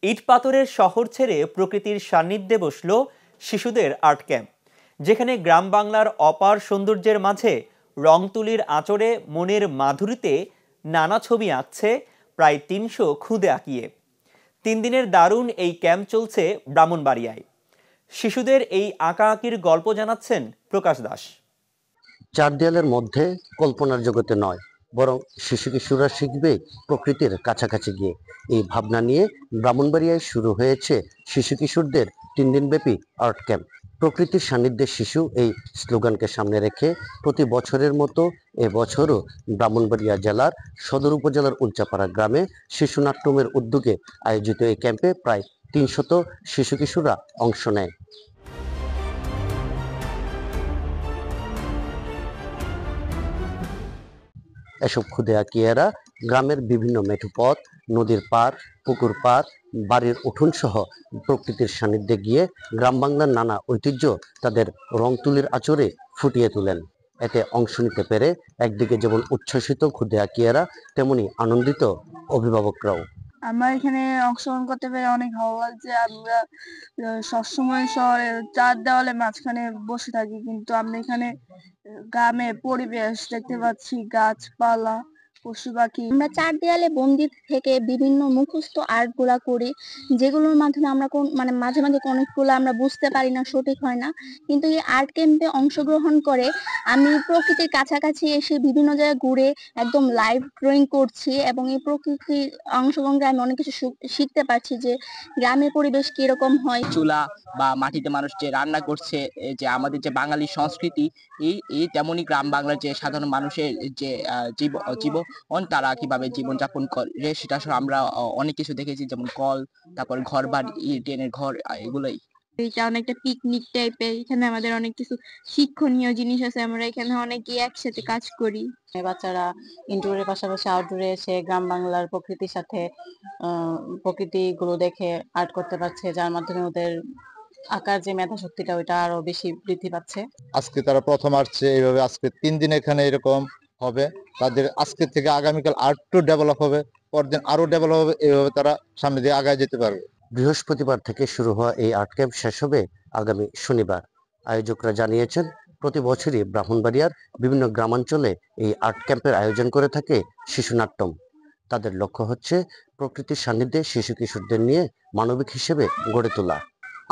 ইট পাথরের শহর ছেড়ে প্রকৃতির সান্নিধ্যে বসল শিশুদের আর্ট ক্যাম্প, যেখানে গ্রাম বাংলার অপার সৌন্দর্যের মাঝে রং তুলির আঁচড়ে মনের মাধুরীতে নানা ছবি আঁকছে প্রায় ৩০০ খুদে আঁকিয়ে। ৩ দিনের দারুণ এই ক্যাম্প চলছে ব্রাহ্মণবাড়িয়ায়। শিশুদের এই আঁকাআঁকির গল্প জানাচ্ছেন প্রকাশ দাস। চার দেয়ালের মধ্যে কল্পনার জগতে নয়, বরং শিশু কিশোররা শিখবে প্রকৃতির কাছাকাছি গিয়ে। এই ভাবনা নিয়ে ব্রাহ্মণবাড়িয়ায় শুরু হয়েছে শিশু কিশোরদের ৩ দিনব্যাপী আর্ট ক্যাম্প। প্রকৃতির সান্নিধ্যে শিশু এই স্লোগানকে সামনে রেখে প্রতি বছরের মতো এবছরও ব্রাহ্মণবাড়িয়া জেলার সদর উপজেলার উঞ্চাপাড়া গ্রামে শিশু নাট্যমের উদ্যোগে আয়োজিত এই ক্যাম্পে প্রায় ৩০০ শিশু কিশোররা অংশ নেয়। এসব খুদে আঁকিয়েরা গ্রামের বিভিন্ন মেঠো পথ, নদীর পার, পুকুর পার, বাড়ির উঠোন সহ প্রকৃতির সান্নিধ্যে গিয়ে গ্রাম বাংলার নানা ঐতিহ্য তাদের রং তুলির আঁচড়ে ফুটিয়ে তোলেন। এতে অংশ নিতে পেরে একদিকে যেমন উচ্ছ্বসিত খুদে আঁকিয়েরা, তেমনি আনন্দিত অভিভাবকরাও। আমরা এখানে অংশগ্রহণ করতে পেরে অনেক ভালো লাগছে। আমরা সবসময় শহরে চার দেওয়ালে মাঝখানে বসে থাকি, কিন্তু আমরা এখানে গ্রামের পরিবেশ দেখতে পাচ্ছি, গাছপালা, পশু পাখি। আমরা চার দেয়ালে বন্দি থেকে বিভিন্ন মুখস্থ আর্ট গুলা করি, যেগুলোর মাধ্যমে আমরা মাঝে মাঝে অনেকগুলো আমরা বুঝতে পারি না, সঠিক হয় না। কিন্তু এই আর্ট ক্যাম্পে অংশগ্রহণ করে আমি প্রকৃতির কাছাকাছি এসে বিভিন্ন জায়গায় ঘুরে একদম লাইভ ড্রয়িং করছি, এবং এই প্রকৃতির অংশগ্রহণ করে আমি অনেক কিছু শিখতে পারছি যে গ্রামের পরিবেশ কিরকম হয়। চুলা বা মাটিতে মানুষ যে রান্না করছে, যে আমাদের যে বাঙালি সংস্কৃতি, এই তেমনই গ্রাম বাংলার যে সাধারণ মানুষের যে জীবন, তারা কিভাবে জীবনযাপন করে সেটা আমরা অনেক কিছু দেখেছি, যেমন কল, তারপর ঘর বাড়ি, টিনের ঘর, এগুলোই। এটা অনেকটা পিকনিক টাইপের, এখানে আমাদের অনেক কিছু শিক্ষণীয় জিনিস আছে, আমরা এখানে অনেকে একসাথে কাজ করি। বাচ্চারা ইনডোরের পাশাপাশি আউটডোরে এসে গ্রাম বাংলার প্রকৃতির সাথে প্রকৃতি গুলো দেখে আর্ট করতে পারছে, যার মাধ্যমে ওদের আঁকার যে মেধা শক্তিটা ওইটা আরো বেশি বৃদ্ধি পাচ্ছে। আজকে তারা প্রথম আসছে, এইভাবে আজকে 3 দিন এখানে এরকম হবে। তাদের আজকে থেকে আগামীকাল আর্টও ডেভেলপ হবে, পরদিন আরো ডেভেলপ হবে, এইভাবে তারা সামনে দিয়ে আগায় যেতে পারবে। বৃহস্পতিবার থেকে শুরু হওয়া এই আর্ট ক্যাম্প শেষ হবে আগামী শনিবার। আয়োজকরা জানিয়েছেন, প্রতি বছরই ব্রাহ্মণবাড়িয়ার বিভিন্ন গ্রামাঞ্চলে এই আর্ট ক্যাম্পের আয়োজন করে থাকে শিশু নাট্যম। তাদের লক্ষ্য হচ্ছে প্রকৃতির সান্নিধ্যে শিশু কিশোরদের নিয়ে মানবিক হিসেবে গড়ে তোলা।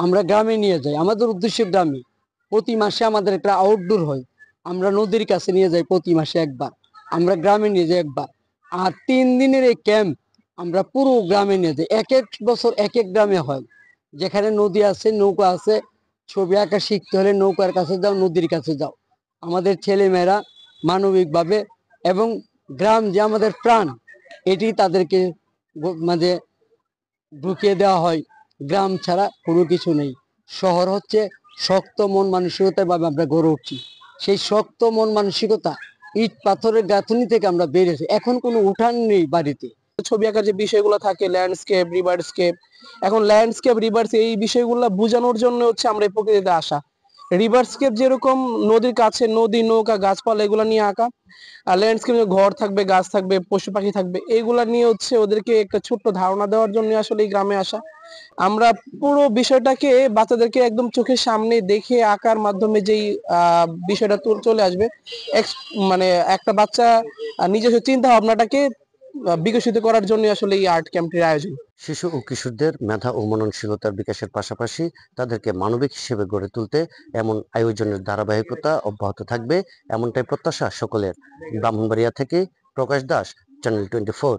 আমরা গ্রামে নিয়ে যাই, আমাদের উদ্দেশ্য গ্রামে। প্রতি মাসে আমাদের একটা আউটডোর হয়, আমরা নদীর কাছে নিয়ে যাই প্রতি মাসে একবার, আমরা গ্রামে নিয়ে যাই একবার। আর 3 দিনের এই ক্যাম্প আমরা পুরো গ্রামে নিয়ে যাই। এক এক বছর এক এক গ্রামে হয়, যেখানে নদী আছে, নৌকা আছে। ছবি আঁকা শিখতে হলে নৌকার কাছে যাও, নদীর কাছে যাও। আমাদের ছেলেমেয়েরা মানবিকভাবে, এবং গ্রাম যে আমাদের প্রাণ, এটি তাদেরকে মাঝে ঢুকিয়ে দেওয়া হয়। গ্রাম ছাড়া কোনো কিছু নেই। শহর হচ্ছে শক্ত মন মানসিকতার ভাবে আমরা গড়ে উঠছি। সেই শক্ত মন মানসিকতা ইট পাথরের গাঁথনি থেকে আমরা বেরিয়েছি। এখন কোনো উঠান নেই বাড়িতে। ছবি আঁকার যে বিষয়গুলো থাকে, ল্যান্ডস্কেপ, রিভারস্কেপ, এখন ল্যান্ডস্কেপ, রিভার্স, এই বিষয়গুলো বোঝানোর জন্য হচ্ছে আমরা এই প্রকৃতিতে আসা। রিভারস্কেপ যেরকম নদীর কাছে নদী, নৌকা, গাছপালা, এগুলো নিয়ে আঁকা। আর ল্যান্ডস্কেপ ঘর থাকবে, গাছ থাকবে, পশু পাখি থাকবে, এইগুলা নিয়ে হচ্ছে ওদেরকে একটা ছোট্ট ধারণা দেওয়ার জন্য আসলে এই গ্রামে আসা। আমরা পুরো বিষয়টাকে বাচ্চাদেরকে একদম চোখের সামনে দেখে আঁকার মাধ্যমে যেই বিষয়টা চলে আসবে, মানে একটা বাচ্চা নিজস্ব চিন্তা ভাবনাটাকে বিকশিত করার জন্য আসলে এই আর্ট ক্যাম্পটির আয়োজন। শিশু ও কিশোরদের মেধা ও মননশীলতার বিকাশের পাশাপাশি তাদেরকে মানবিক হিসেবে গড়ে তুলতে এমন আয়োজনের ধারাবাহিকতা অব্যাহত থাকবে, এমনটাই প্রত্যাশা সকলের। ব্রাহ্মণবাড়িয়া থেকে প্রকাশ দাস, চ্যানেল 24।